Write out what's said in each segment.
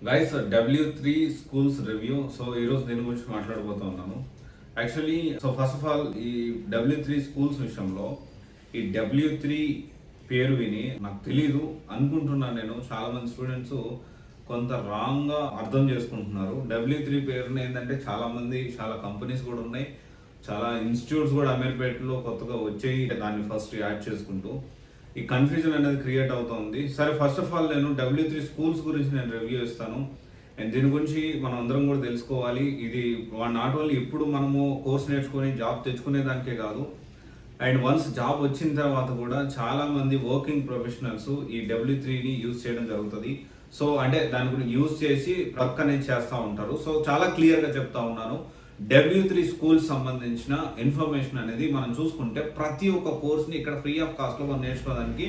Guys W3 schools review. So ఈరోజు దీని గురించి మాట్లాడబోతున్నాను. యాక్చువల్లీ ఫస్ట్ ఆఫ్ ఆల్ ఈ W3 స్కూల్స్ విషయంలో ఈ W3 పేరు విని నాకు తెలీదు అనుకుంటున్నాను. నేను చాలా మంది స్టూడెంట్స్ కొంత రాంగ్ గా అర్థం చేసుకుంటున్నారు. W3 పేరుని ఏంటంటే చాలా కంపెనీస్ కూడా ఉన్నాయి, చాలా ఇన్స్టిట్యూట్స్ కూడా అమీర్పేటలో కొత్తగా వచ్చాయి. దాన్ని ఫస్ట్ యాడ్ చేసుకుంటూ ఈ కన్ఫ్యూజన్ అనేది క్రియేట్ అవుతుంది. సరే, ఫస్ట్ ఆఫ్ ఆల్ నేను W3 స్కూల్స్ గురించి నేను రివ్యూ ఇస్తాను. అండ్ దీని గురించి మనం అందరం కూడా తెలుసుకోవాలి. ఇది నాట్ ఓన్లీ ఇప్పుడు మనము కోర్స్ నేర్చుకొని జాబ్ తెచ్చుకునే దానికే కాదు, అండ్ వన్స్ జాబ్ వచ్చిన తర్వాత కూడా చాలా మంది వర్కింగ్ ప్రొఫెషనల్స్ ఈ W3ని యూజ్ చేయడం జరుగుతుంది. సో అంటే దాని గురించి యూజ్ చేసి వర్క్ అనేది చేస్తూ ఉంటారు. సో చాలా క్లియర్గా చెప్తా ఉన్నాను. W3 స్కూల్ సంబంధించిన ఇన్ఫర్మేషన్ అనేది మనం చూసుకుంటే ప్రతి ఒక్క కోర్స్ని ఇక్కడ ఫ్రీ ఆఫ్ కాస్ట్ లో మనం నేర్చుకోవడానికి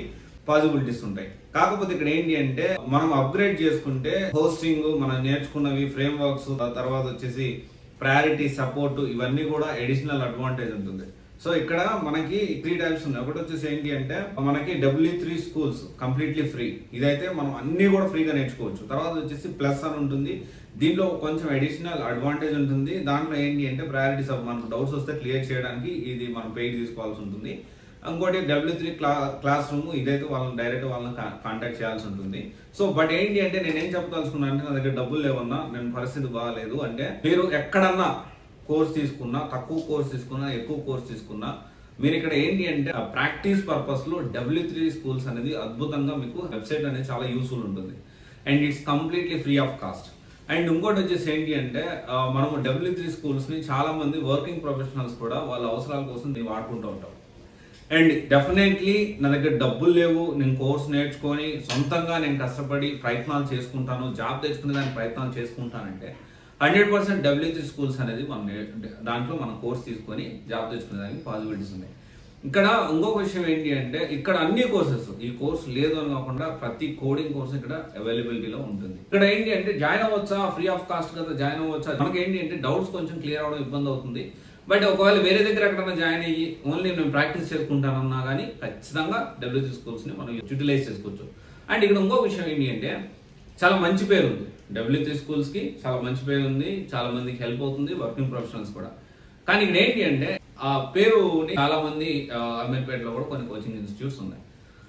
పాసిబిలిటీస్ ఉంటాయి. కాకపోతే ఇక్కడ ఏంటి అంటే మనం అప్గ్రేడ్ చేసుకుంటే హోస్టింగ్, మనం నేర్చుకున్నవి ఫ్రేమ్ వర్క్స్, తర్వాత వచ్చేసి ప్రయారిటీ సపోర్ట్, ఇవన్నీ కూడా అడిషనల్ అడ్వాంటేజ్ ఉంటుంది. సో ఇక్కడ మనకి 3 టైప్స్ ఉన్నాయి. ఒకటి వచ్చేసి ఏంటి అంటే మనకి W3 స్కూల్స్ కంప్లీట్లీ ఫ్రీ. ఇదైతే మనం అన్ని కూడా ఫ్రీగా నేర్చుకోవచ్చు. తర్వాత వచ్చేసి ప్లస్ అని ఉంటుంది. దీంట్లో కొంచెం అడిషనల్ అడ్వాంటేజ్ ఉంటుంది. దాంట్లో ఏంటి అంటే ప్రయారిటీస్, మనకు డౌట్స్ వస్తే క్లియర్ చేయడానికి ఇది మనం పెయిడ్ తీసుకోవాల్సి ఉంటుంది. ఇంకోటి W3 క్లాస్ రూమ్, ఇదైతే వాళ్ళని కాంటాక్ట్ చేయాల్సి ఉంటుంది. సో బట్ ఏంటి అంటే నేనేం చెప్పదలుచుకున్నా అంటే నా దగ్గర డబ్బులు లేవన్నా, నేను పరిస్థితి బాగాలేదు అంటే మీరు ఎక్కడన్నా కోర్స్ తీసుకున్నా, తక్కువ కోర్స్ తీసుకున్నా, ఎక్కువ కోర్స్ తీసుకున్నా, మీరు ఇక్కడ ఏంటి అంటే ప్రాక్టీస్ పర్పస్ లో W3 స్కూల్స్ అనేది అద్భుతంగా మీకు వెబ్సైట్ అనేది చాలా యూస్ఫుల్ ఉంటుంది. And it's completely free of cost. And ఇంకోటి వచ్చేసి ఏంటి అంటే మనం W3 స్కూల్స్ ని చాలా మంది వర్కింగ్ ప్రొఫెషనల్స్ కూడా వాళ్ళ అవసరాల కోసం దీన్ని వాడుకుంటూ ఉంటాం. అండ్ డెఫినెట్లీ నా దగ్గర డబ్బులు లేవు, నేను కోర్స్ నేర్చుకొని సొంతంగా నేను కష్టపడి ప్రయత్నాలు చేసుకుంటాను, జాబ్ తెచ్చుకునే దానికి ప్రయత్నాలు చేసుకుంటానంటే 100% W3 స్కూల్స్ అనేది దాంట్లో మనం కోర్స్ తీసుకొని జాబ్ తెచ్చుకునే దానికి పాసిబిలిటీస్ ఉన్నాయి. ఇక్కడ ఇంకొక విషయం ఏంటి అంటే ఇక్కడ అన్ని కోర్సెస్, ఈ కోర్స్ లేదు అని కాకుండా ప్రతి కోడింగ్ కోర్స్ ఇక్కడ అవైలబిలిటీలో ఉంటుంది. ఇక్కడ ఏంటి అంటే జాయిన్ అవ్వచ్చా, ఫ్రీ ఆఫ్ కాస్ట్ కదా జాయిన్ అవ్వచ్చా, మనకి ఏంటి అంటే డౌట్స్ కొంచెం క్లియర్ అవడం ఇబ్బంది అవుతుంది. బట్ ఒకవేళ వేరే దగ్గర ఎక్కడైనా జాయిన్ అయ్యి ఓన్లీ నేను ప్రాక్టీస్ చేసుకుంటానన్నా కానీ ఖచ్చితంగా W3 స్కూల్స్ ని మనం యూటిలైజ్ చేసుకోవచ్చు. అండ్ ఇక్కడ ఇంకో విషయం ఏంటి అంటే చాలా మంచి పేరు ఉంది W3 స్కూల్స్ కి, చాలా మంచి పేరు ఉంది, చాలా మందికి హెల్ప్ అవుతుంది, వర్కింగ్ ప్రొఫెషనల్స్ కూడా. కానీ ఇక్కడ ఏంటి అంటే ఆ పేరుని చాలా మంది అమీర్పేటలో కూడా కొన్ని కోచింగ్ ఇన్స్టిట్యూట్స్ ఉన్నాయి,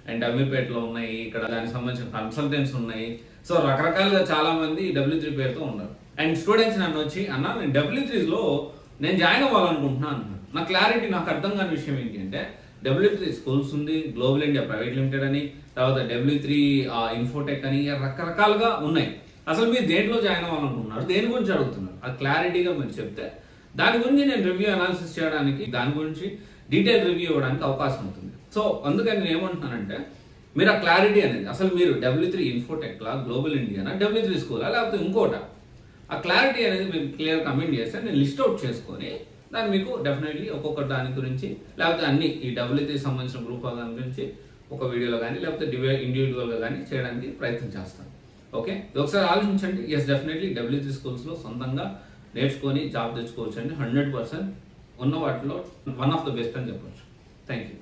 అండ్ అమీర్పేటలో ఉన్నాయి, ఇక్కడ దానికి సంబంధించిన కన్సల్టెంట్స్ ఉన్నాయి. సో రకరకాలుగా చాలా మంది W3 పేరుతో ఉన్నారు. అండ్ స్టూడెంట్స్ నన్ను వచ్చి అన్న నేను W3లో నేను జాయిన్ అవ్వాలనుకుంటున్నాను అంటున్నాను. నా క్లారిటీ, నాకు అర్థం కాని విషయం ఏంటి అంటే W3 స్కూల్స్ ఉంది, గ్లోబల్ ఇండియా ప్రైవేట్ లిమిటెడ్ అని, తర్వాత W3 ఇన్ఫోటెక్ అని, రకరకాలుగా ఉన్నాయి. అసలు మీరు దేంట్లో జాయిన్ అవ్వాలనుకుంటున్నారు, దేని గురించి అడుగుతున్నారు, అది క్లారిటీగా మీరు చెప్తే దాని గురించి నేను రివ్యూ అనాలిసిస్ చేయడానికి, దాని గురించి డీటెయిల్ రివ్యూ ఇవ్వడానికి అవకాశం ఉంటుంది. సో అందుకని నేను ఏమంటున్నానంటే మీరు ఆ క్లారిటీ అనేది, అసలు మీరు W3 ఇన్ఫోటెక్ లా, గ్లోబల్ ఇండియానా, W3 స్కూలా, లేకపోతే ఇంకోట, ఆ క్లారిటీ అనేది మీరు క్లియర్ కమెంట్ చేస్తే నేను లిస్ట్ అవుట్ చేసుకొని దాన్ని మీకు డెఫినెట్లీ ఒక్కొక్క దాని గురించి, లేకపోతే అన్ని ఈ W3 సంబంధించిన గ్రూప్ దాని గురించి ఒక వీడియోలో కానీ లేకపోతే ఇండివిజువల్గా కానీ చేయడానికి ప్రయత్నం చేస్తాను. ఓకే, ఒకసారి ఆలోచించండి. ఎస్, డెఫినెట్లీ W3 స్కూల్స్లో సొంతంగా నేర్చుకొని జాబ్ తెచ్చుకోవచ్చు అండి. 100% ఉన్న వాటిలో వన్ ఆఫ్ ద బెస్ట్ అని చెప్పొచ్చు. Thank you.